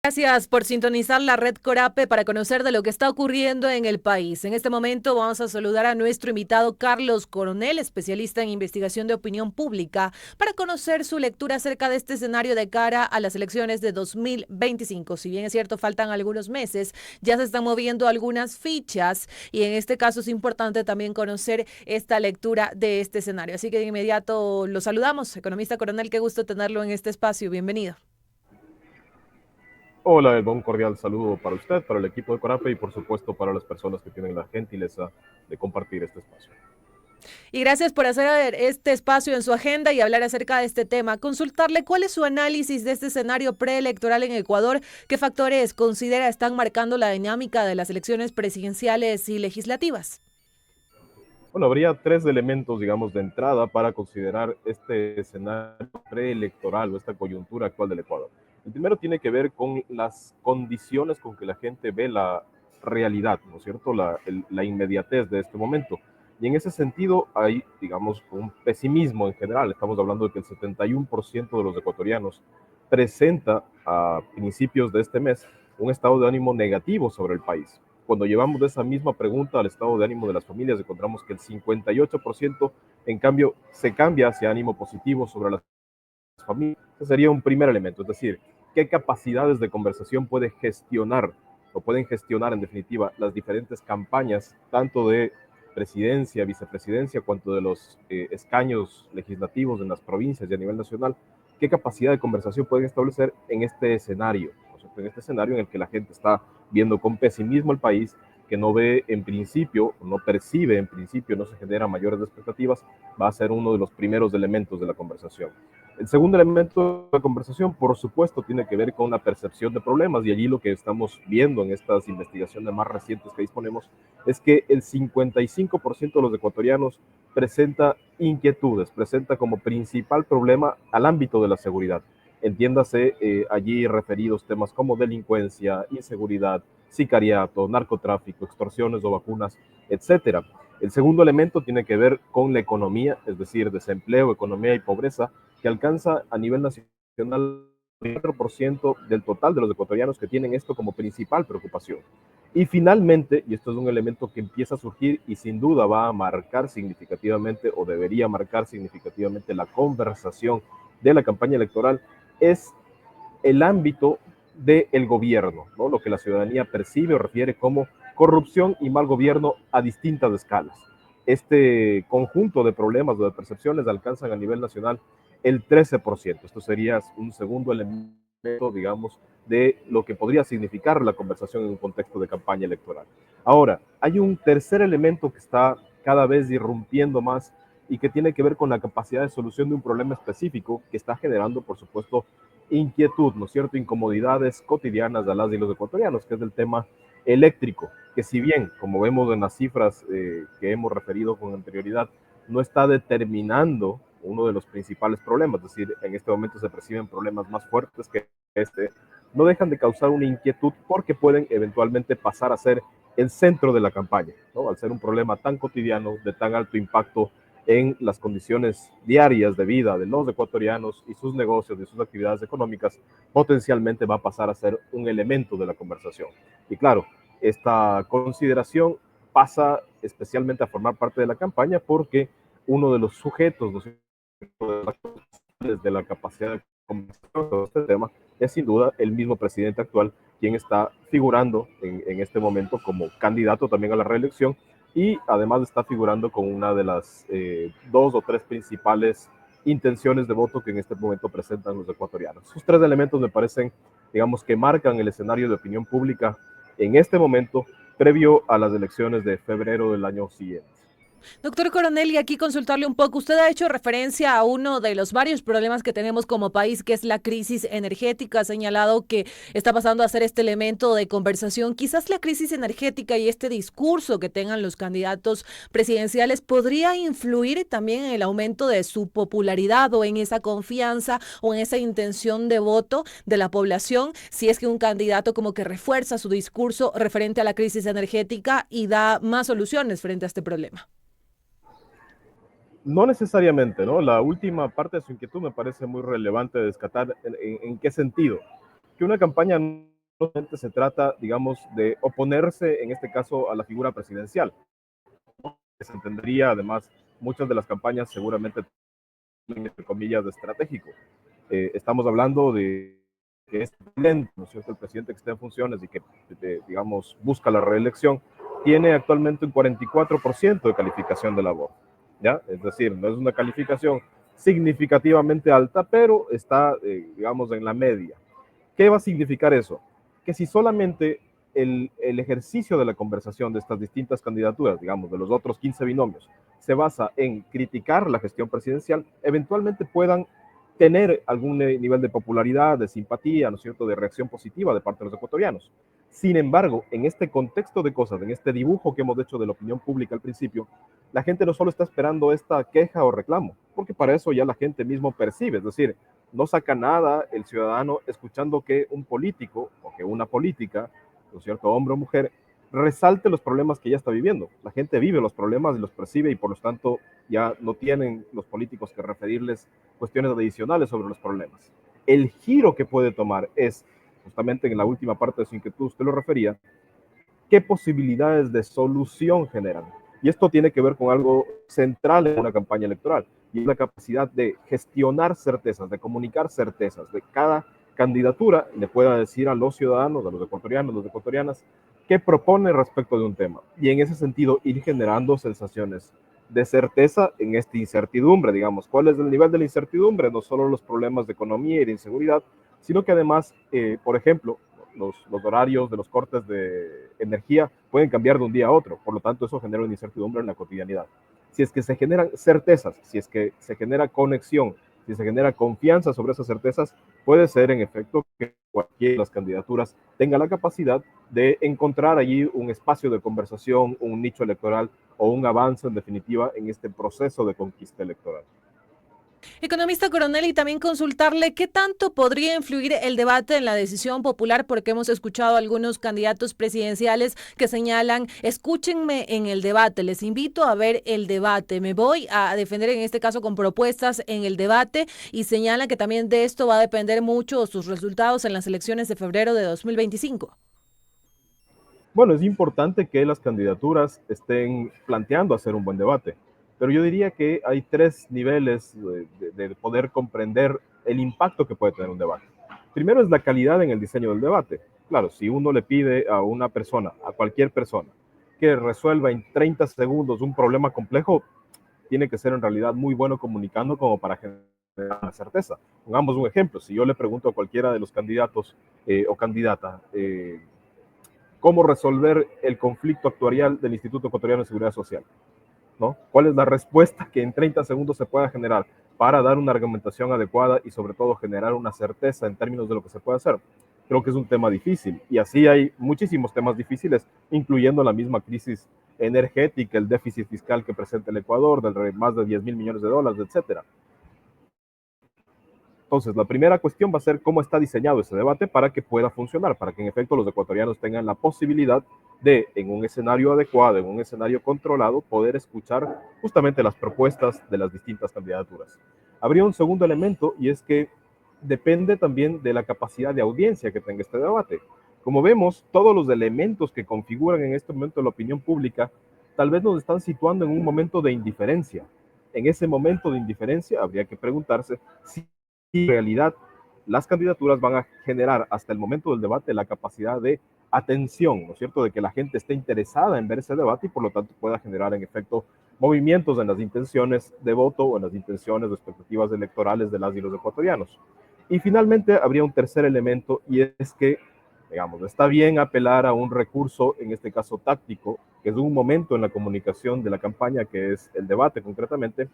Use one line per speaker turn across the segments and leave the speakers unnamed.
Gracias por sintonizar la red Corape para conocer de lo que está ocurriendo en el país. En este momento vamos a saludar a nuestro invitado Carlos Coronel, especialista en investigación de opinión pública, para conocer su lectura acerca de este escenario de cara a las elecciones de 2025. Si bien es cierto, faltan algunos meses, ya se están moviendo algunas fichas y en este caso es importante también conocer esta lectura de este escenario. Así que de inmediato lo saludamos. Economista Coronel, qué gusto tenerlo en este espacio. Bienvenido.
Hola, Elba, un cordial saludo para usted, para el equipo de Corape y por supuesto para las personas que tienen la gentileza de compartir este espacio.
Y gracias por hacer este espacio en su agenda y hablar acerca de este tema. Consultarle cuál es su análisis de este escenario preelectoral en Ecuador, qué factores considera están marcando la dinámica de las elecciones presidenciales y legislativas.
Bueno, habría tres elementos, digamos, de entrada para considerar este escenario preelectoral o esta coyuntura actual del Ecuador. El primero tiene que ver con las condiciones con que la gente ve la realidad, ¿no es cierto? La inmediatez de este momento. Y en ese sentido hay, digamos, un pesimismo en general. Estamos hablando de que el 71% de los ecuatorianos presenta a principios de este mes un estado de ánimo negativo sobre el país. Cuando llevamos esa misma pregunta al estado de ánimo de las familias, encontramos que el 58% en cambio se cambia hacia ánimo positivo sobre las familias. Ese sería un primer elemento, es decir, qué capacidades de conversación puede gestionar o pueden gestionar en definitiva las diferentes campañas, tanto de presidencia, vicepresidencia, cuanto de los escaños legislativos en las provincias y a nivel nacional, qué capacidad de conversación pueden establecer en este escenario, ¿no? En este escenario en el que la gente está viendo con pesimismo el país, que no ve en principio, no percibe en principio, no se genera mayores expectativas, va a ser uno de los primeros elementos de la conversación. El segundo elemento de la conversación, por supuesto, tiene que ver con la percepción de problemas y allí lo que estamos viendo en estas investigaciones más recientes que disponemos es que el 55% de los ecuatorianos presenta inquietudes, presenta como principal problema al ámbito de la seguridad. Entiéndase allí referidos temas como delincuencia, inseguridad, sicariato, narcotráfico, extorsiones o vacunas, etcétera. El segundo elemento tiene que ver con la economía, es decir, desempleo, economía y pobreza, que alcanza a nivel nacional el 4% del total de los ecuatorianos que tienen esto como principal preocupación. Y finalmente, y esto es un elemento que empieza a surgir y sin duda va a marcar significativamente o debería marcar significativamente la conversación de la campaña electoral, es el ámbito del gobierno, ¿no? Lo que la ciudadanía percibe o refiere como corrupción y mal gobierno a distintas escalas. Este conjunto de problemas o de percepciones alcanzan a nivel nacional el 13%. Esto sería un segundo elemento, digamos, de lo que podría significar la conversación en un contexto de campaña electoral. Ahora, hay un tercer elemento que está cada vez irrumpiendo más y que tiene que ver con la capacidad de solución de un problema específico que está generando, por supuesto, inquietud, ¿no es cierto?, incomodidades cotidianas de las y los ecuatorianos, que es el tema eléctrico, que si bien, como vemos en las cifras que hemos referido con anterioridad, no está determinando uno de los principales problemas, es decir, en este momento se perciben problemas más fuertes que este, no dejan de causar una inquietud porque pueden eventualmente pasar a ser el centro de la campaña, ¿no? Al ser un problema tan cotidiano, de tan alto impacto en las condiciones diarias de vida de los ecuatorianos y sus negocios y sus actividades económicas, potencialmente va a pasar a ser un elemento de la conversación. Y claro, esta consideración pasa especialmente a formar parte de la campaña porque uno de los sujetos, ¿no?, de la capacidad de conversación de este tema es sin duda el mismo presidente actual, quien está figurando en este momento como candidato también a la reelección y además está figurando con una de las dos o tres principales intenciones de voto que en este momento presentan los ecuatorianos. Esos tres elementos me parecen, digamos, que marcan el escenario de opinión pública en este momento previo a las elecciones de febrero del año siguiente.
Doctor Coronel, y aquí consultarle un poco. Usted ha hecho referencia a uno de los varios problemas que tenemos como país, que es la crisis energética. Ha señalado que está pasando a ser este elemento de conversación. Quizás la crisis energética y este discurso que tengan los candidatos presidenciales podría influir también en el aumento de su popularidad o en esa confianza o en esa intención de voto de la población, si es que un candidato como que refuerza su discurso referente a la crisis energética y da más soluciones frente a este problema.
No necesariamente, ¿no? La última parte de su inquietud me parece muy relevante de descartar en qué sentido. Que una campaña solamente se trata, digamos, de oponerse, en este caso, a la figura presidencial. Se entendería, además, muchas de las campañas seguramente, entre comillas, de estratégico. Estamos hablando de que es lento, ¿no es cierto? El presidente que está en funciones y que, digamos, busca la reelección, tiene actualmente un 44% de calificación de la voz, ¿ya? Es decir, no es una calificación significativamente alta, pero está, digamos, en la media. ¿Qué va a significar eso? Que si solamente el ejercicio de la conversación de estas distintas candidaturas, digamos, de los otros 15 binomios, se basa en criticar la gestión presidencial, eventualmente puedan tener algún nivel de popularidad, de simpatía, ¿no es cierto?, de reacción positiva de parte de los ecuatorianos. Sin embargo, en este contexto de cosas, en este dibujo que hemos hecho de la opinión pública al principio, la gente no solo está esperando esta queja o reclamo, porque para eso ya la gente mismo percibe, es decir, no saca nada el ciudadano escuchando que un político o que una política, ¿no es cierto?, hombre o mujer, resalte los problemas que ya está viviendo. La gente vive los problemas y los percibe y por lo tanto ya no tienen los políticos que referirles cuestiones adicionales sobre los problemas. El giro que puede tomar es, justamente en la última parte de su inquietud, usted lo refería, qué posibilidades de solución generan. Y esto tiene que ver con algo central en una campaña electoral, y es la capacidad de gestionar certezas, de comunicar certezas, de cada candidatura le pueda decir a los ciudadanos, a los ecuatorianos, a las ecuatorianas, qué propone respecto de un tema. Y en ese sentido, ir generando sensaciones de certeza en esta incertidumbre, digamos. ¿Cuál es el nivel de la incertidumbre? No solo los problemas de economía y de inseguridad, sino que además, por ejemplo, los horarios de los cortes de energía pueden cambiar de un día a otro, por lo tanto eso genera una incertidumbre en la cotidianidad. Si es que se generan certezas, si es que se genera conexión, si se genera confianza sobre esas certezas, puede ser en efecto que cualquiera de las candidaturas tenga la capacidad de encontrar allí un espacio de conversación, un nicho electoral o un avance en definitiva en este proceso de conquista electoral.
Economista Coronel, y también consultarle qué tanto podría influir el debate en la decisión popular, porque hemos escuchado a algunos candidatos presidenciales que señalan, escúchenme en el debate, les invito a ver el debate, me voy a defender en este caso con propuestas en el debate, y señalan que también de esto va a depender mucho sus resultados en las elecciones de febrero de 2025.
Bueno, es importante que las candidaturas estén planteando hacer un buen debate, pero yo diría que hay tres niveles de poder comprender el impacto que puede tener un debate. Primero es la calidad en el diseño del debate. Claro, si uno le pide a una persona, a cualquier persona, que resuelva en 30 segundos un problema complejo, tiene que ser en realidad muy bueno comunicando como para generar una certeza. Pongamos un ejemplo, si yo le pregunto a cualquiera de los candidatos o candidata, cómo resolver el conflicto actuarial del Instituto Ecuatoriano de Seguridad Social, ¿no? ¿Cuál es la respuesta que en 30 segundos se pueda generar para dar una argumentación adecuada y sobre todo generar una certeza en términos de lo que se puede hacer? Creo que es un tema difícil y así hay muchísimos temas difíciles, incluyendo la misma crisis energética, el déficit fiscal que presenta el Ecuador, de más de 10.000 millones de dólares, etcétera. Entonces, la primera cuestión va a ser cómo está diseñado ese debate para que pueda funcionar, para que en efecto los ecuatorianos tengan la posibilidad de, en un escenario adecuado, en un escenario controlado, poder escuchar justamente las propuestas de las distintas candidaturas. Habría un segundo elemento y es que depende también de la capacidad de audiencia que tenga este debate. Como vemos, todos los elementos que configuran en este momento la opinión pública tal vez nos están situando en un momento de indiferencia. En ese momento de indiferencia habría que preguntarse si en realidad las candidaturas van a generar hasta el momento del debate la capacidad de atención, ¿no es cierto?, de que la gente esté interesada en ver ese debate y por lo tanto pueda generar en efecto movimientos en las intenciones de voto o en las intenciones o expectativas electorales de las y los ecuatorianos. Y finalmente habría un tercer elemento y es que, digamos, está bien apelar a un recurso, en este caso táctico, que es un momento en la comunicación de la campaña, que es el debate concretamente,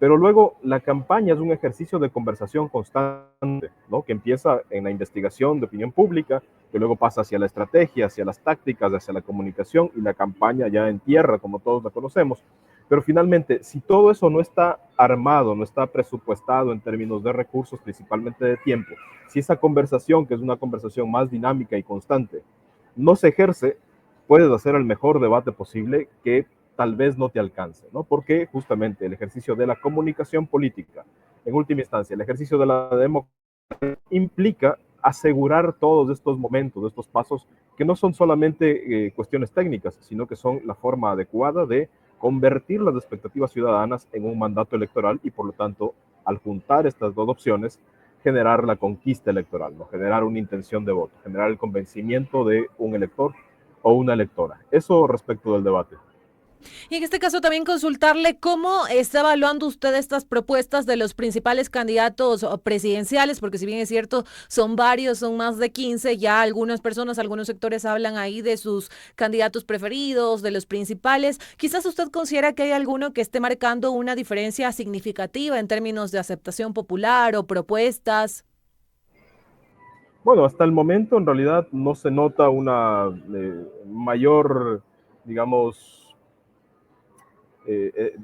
pero luego la campaña es un ejercicio de conversación constante, ¿no? Que empieza en la investigación de opinión pública, que luego pasa hacia la estrategia, hacia las tácticas, hacia la comunicación y la campaña ya en tierra, como todos la conocemos. Pero finalmente, si todo eso no está armado, no está presupuestado en términos de recursos, principalmente de tiempo, si esa conversación, que es una conversación más dinámica y constante, no se ejerce, puedes hacer el mejor debate posible que tal vez no te alcance, ¿no? Porque justamente el ejercicio de la comunicación política, en última instancia, el ejercicio de la democracia, implica asegurar todos estos momentos, estos pasos, que no son solamente cuestiones técnicas, sino que son la forma adecuada de convertir las expectativas ciudadanas en un mandato electoral y por lo tanto, al juntar estas dos opciones, generar la conquista electoral, ¿no? Generar una intención de voto, generar el convencimiento de un elector o una electora. Eso respecto del debate.
Y en este caso también consultarle cómo está evaluando usted estas propuestas de los principales candidatos presidenciales, porque si bien es cierto, son varios, son más de 15, ya algunas personas, algunos sectores hablan ahí de sus candidatos preferidos, de los principales. Quizás usted considera que hay alguno que esté marcando una diferencia significativa en términos de aceptación popular o propuestas.
Bueno, hasta el momento en realidad no se nota una mayor, digamos,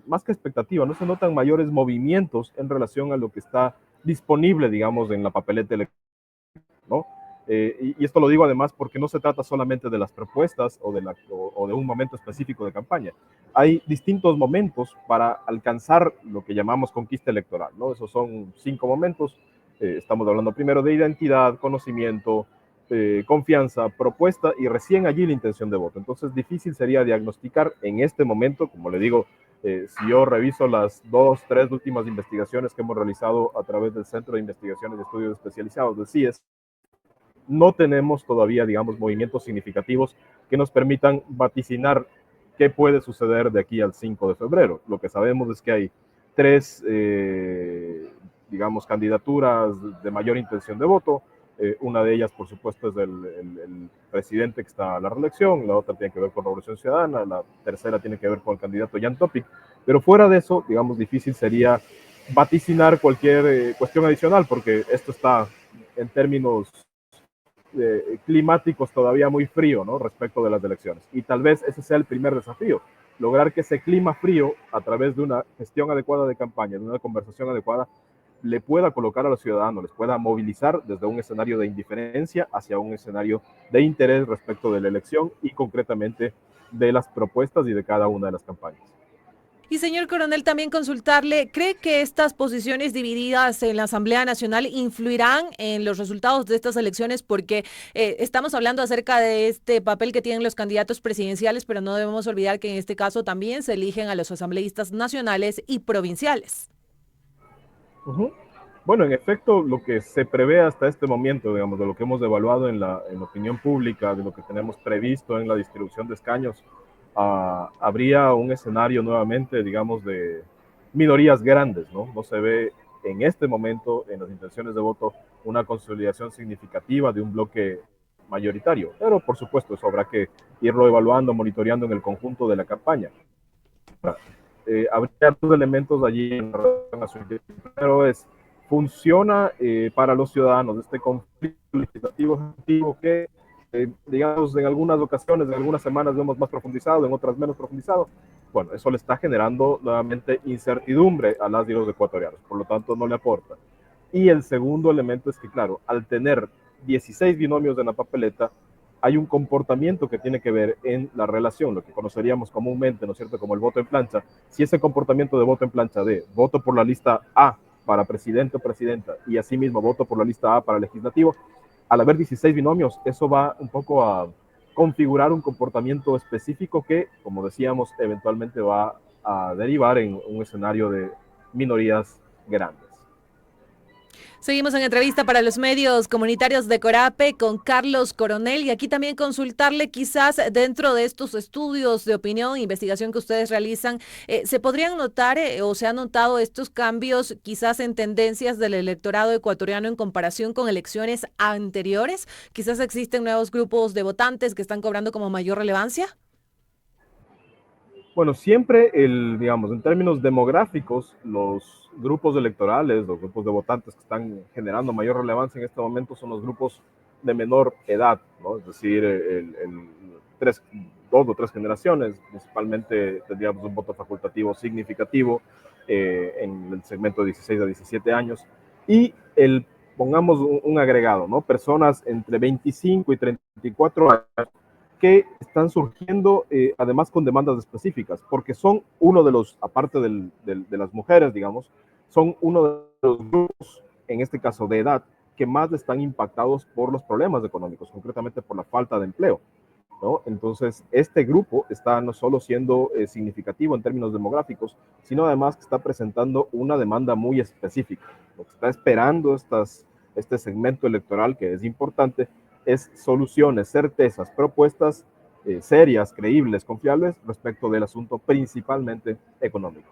más que expectativa, no se notan mayores movimientos en relación a lo que está disponible, digamos, en la papeleta electoral, ¿no? Y esto lo digo además porque no se trata solamente de las propuestas o de un momento específico de campaña. Hay distintos momentos para alcanzar lo que llamamos conquista electoral, ¿no? Esos son 5 momentos. Estamos hablando primero de identidad, conocimiento, confianza, propuesta y recién allí la intención de voto. Entonces, difícil sería diagnosticar en este momento, como le digo, si yo reviso las 2, 3 últimas investigaciones que hemos realizado a través del Centro de Investigaciones y Estudios Especializados del CIES, no tenemos todavía, digamos, movimientos significativos que nos permitan vaticinar qué puede suceder de aquí al 5 de febrero. Lo que sabemos es que hay 3, digamos, candidaturas de mayor intención de voto. Una de ellas, por supuesto, es el presidente que está a la reelección, la otra tiene que ver con Revolución Ciudadana, la tercera tiene que ver con el candidato Jan Topic, pero fuera de eso, digamos, difícil sería vaticinar cualquier cuestión adicional, porque esto está en términos climáticos todavía muy frío, ¿no? Respecto de las elecciones. Y tal vez ese sea el primer desafío, lograr que ese clima frío, a través de una gestión adecuada de campaña, de una conversación adecuada, le pueda colocar a los ciudadanos, les pueda movilizar desde un escenario de indiferencia hacia un escenario de interés respecto de la elección y concretamente de las propuestas y de cada una de las campañas.
Y señor coronel, también consultarle, ¿cree que estas posiciones divididas en la Asamblea Nacional influirán en los resultados de estas elecciones? Porque estamos hablando acerca de este papel que tienen los candidatos presidenciales, pero no debemos olvidar que en este caso también se eligen a los asambleístas nacionales y provinciales.
Bueno, en efecto, lo que se prevé hasta este momento, digamos, de lo que hemos evaluado en la opinión pública, de lo que tenemos previsto en la distribución de escaños, habría un escenario nuevamente, digamos, de minorías grandes, ¿no? No se ve en este momento, en las intenciones de voto, una consolidación significativa de un bloque mayoritario, pero por supuesto eso habrá que irlo evaluando, monitoreando en el conjunto de la campaña. Habría dos elementos allí en relación a su inquietud. Primero es, funciona para los ciudadanos este conflicto legislativo que, digamos, en algunas ocasiones, en algunas semanas lo hemos más profundizado, en otras menos profundizado. Bueno, eso le está generando nuevamente incertidumbre a las y los ecuatorianos, por lo tanto no le aporta. Y el segundo elemento es que, claro, al tener 16 binomios en la papeleta, hay un comportamiento que tiene que ver en la relación, lo que conoceríamos comúnmente, ¿no es cierto?, como el voto en plancha. Si ese comportamiento de voto en plancha de voto por la lista A para presidente o presidenta y asimismo voto por la lista A para legislativo, al haber 16 binomios, eso va un poco a configurar un comportamiento específico que, como decíamos, eventualmente va a derivar en un escenario de minorías grandes.
Seguimos en entrevista para los medios comunitarios de Corape con Carlos Coronel y aquí también consultarle quizás dentro de estos estudios de opinión, investigación que ustedes realizan, ¿se podrían notar o se han notado estos cambios quizás en tendencias del electorado ecuatoriano en comparación con elecciones anteriores? Quizás existen nuevos grupos de votantes que están cobrando como mayor relevancia.
Bueno, siempre, digamos, en términos demográficos, los grupos electorales, los grupos de votantes que están generando mayor relevancia en este momento son los grupos de menor edad, ¿no? Es decir, dos o tres generaciones, principalmente tendríamos un voto facultativo significativo en el segmento de 16 a 17 años, y pongamos un agregado, ¿no? Personas entre 25 y 34 años que están surgiendo además con demandas específicas, porque son uno de los, aparte de las mujeres, digamos, son uno de los grupos, en este caso de edad, que más están impactados por los problemas económicos, concretamente por la falta de empleo, ¿no? Entonces, este grupo está no solo siendo significativo en términos demográficos, sino además que está presentando una demanda muy específica. Lo que está esperando este segmento electoral, que es importante, es soluciones, certezas, propuestas serias, creíbles, confiables respecto del asunto principalmente económico.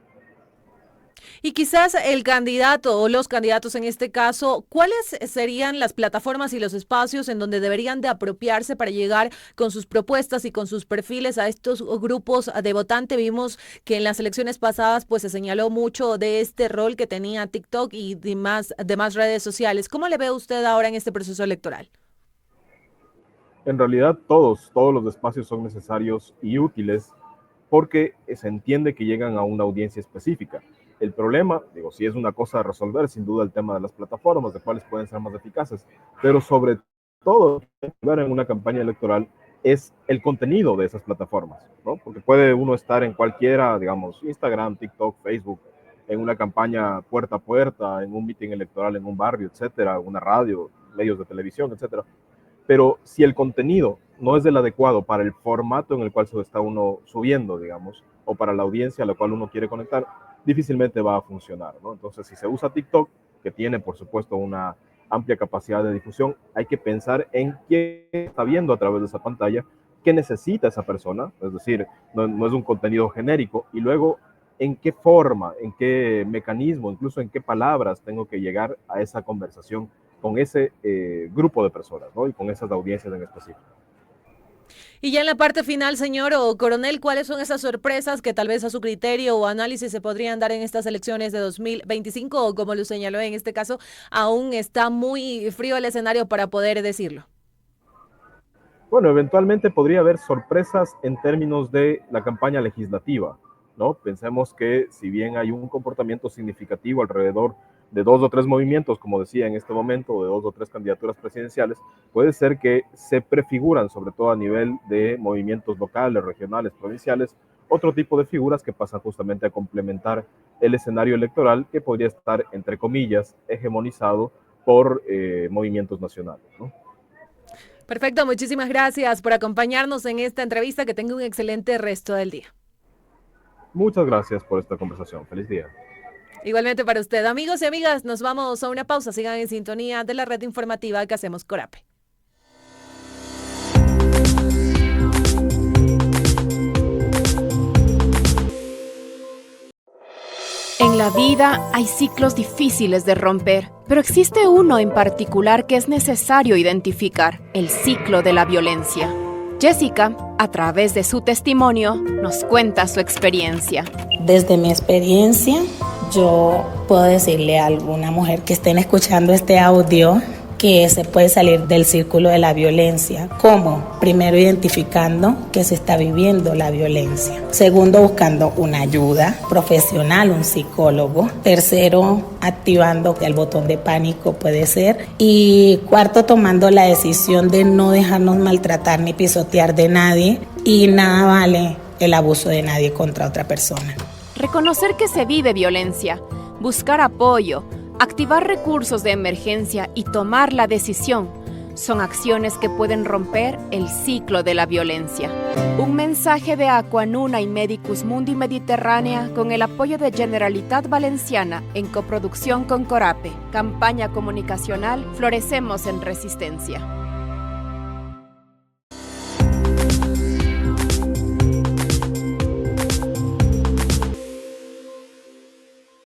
Y quizás el candidato o los candidatos en este caso, ¿cuáles serían las plataformas y los espacios en donde deberían de apropiarse para llegar con sus propuestas y con sus perfiles a estos grupos de votante? Vimos que en las elecciones pasadas pues se señaló mucho de este rol que tenía TikTok y demás redes sociales. ¿Cómo le ve usted ahora en este proceso electoral?
En realidad todos los espacios son necesarios y útiles porque se entiende que llegan a una audiencia específica. El problema, digo, si es una cosa a resolver, sin duda el tema de las plataformas, de cuáles pueden ser más eficaces, pero sobre todo, ver en una campaña electoral es el contenido de esas plataformas, ¿no? Porque puede uno estar en cualquiera, digamos, Instagram, TikTok, Facebook, en una campaña puerta a puerta, en un meeting electoral en un barrio, etcétera, una radio, medios de televisión, etcétera. Pero si el contenido no es el adecuado para el formato en el cual se está uno subiendo, digamos, o para la audiencia a la cual uno quiere conectar, difícilmente va a funcionar, ¿no? Entonces, si se usa TikTok, que tiene, por supuesto, una amplia capacidad de difusión, hay que pensar en quién está viendo a través de esa pantalla, qué necesita esa persona, es decir, no es un contenido genérico, y luego en qué forma, en qué mecanismo, incluso en qué palabras tengo que llegar a esa conversación con ese grupo de personas, ¿no? Y con esas audiencias en específico.
Y ya en la parte final, señor o coronel, ¿cuáles son esas sorpresas que tal vez a su criterio o análisis se podrían dar en estas elecciones de 2025 o como lo señaló en este caso, aún está muy frío el escenario para poder decirlo?
Bueno, eventualmente podría haber sorpresas en términos de la campaña legislativa, ¿no? Pensemos que si bien hay un comportamiento significativo alrededor de 2 o 3 movimientos, como decía en este momento, de 2 o 3 candidaturas presidenciales, puede ser que se prefiguran, sobre todo a nivel de movimientos locales, regionales, provinciales, otro tipo de figuras que pasan justamente a complementar el escenario electoral que podría estar, entre comillas, hegemonizado por movimientos nacionales, ¿no?
Perfecto, muchísimas gracias por acompañarnos en esta entrevista. Que tenga un excelente resto del día.
Muchas gracias por esta conversación. Feliz día.
Igualmente para usted, amigos y amigas, nos vamos a una pausa. Sigan en sintonía de la red informativa que hacemos Corape.
En la vida hay ciclos difíciles de romper, pero existe uno en particular que es necesario identificar: el ciclo de la violencia. Jessica, a través de su testimonio, nos cuenta su experiencia.
Desde mi experiencia, yo puedo decirle a alguna mujer que estén escuchando este audio que se puede salir del círculo de la violencia. ¿Cómo? Primero, identificando que se está viviendo la violencia. Segundo, buscando una ayuda profesional, un psicólogo. Tercero, activando el botón de pánico, puede ser. Y cuarto, tomando la decisión de no dejarnos maltratar ni pisotear de nadie. Y nada vale el abuso de nadie contra otra persona.
Reconocer que se vive violencia, buscar apoyo, activar recursos de emergencia y tomar la decisión son acciones que pueden romper el ciclo de la violencia. Un mensaje de Aquanuna y Medicus Mundi Mediterránea con el apoyo de Generalitat Valenciana en coproducción con Corape. Campaña comunicacional Florecemos en Resistencia.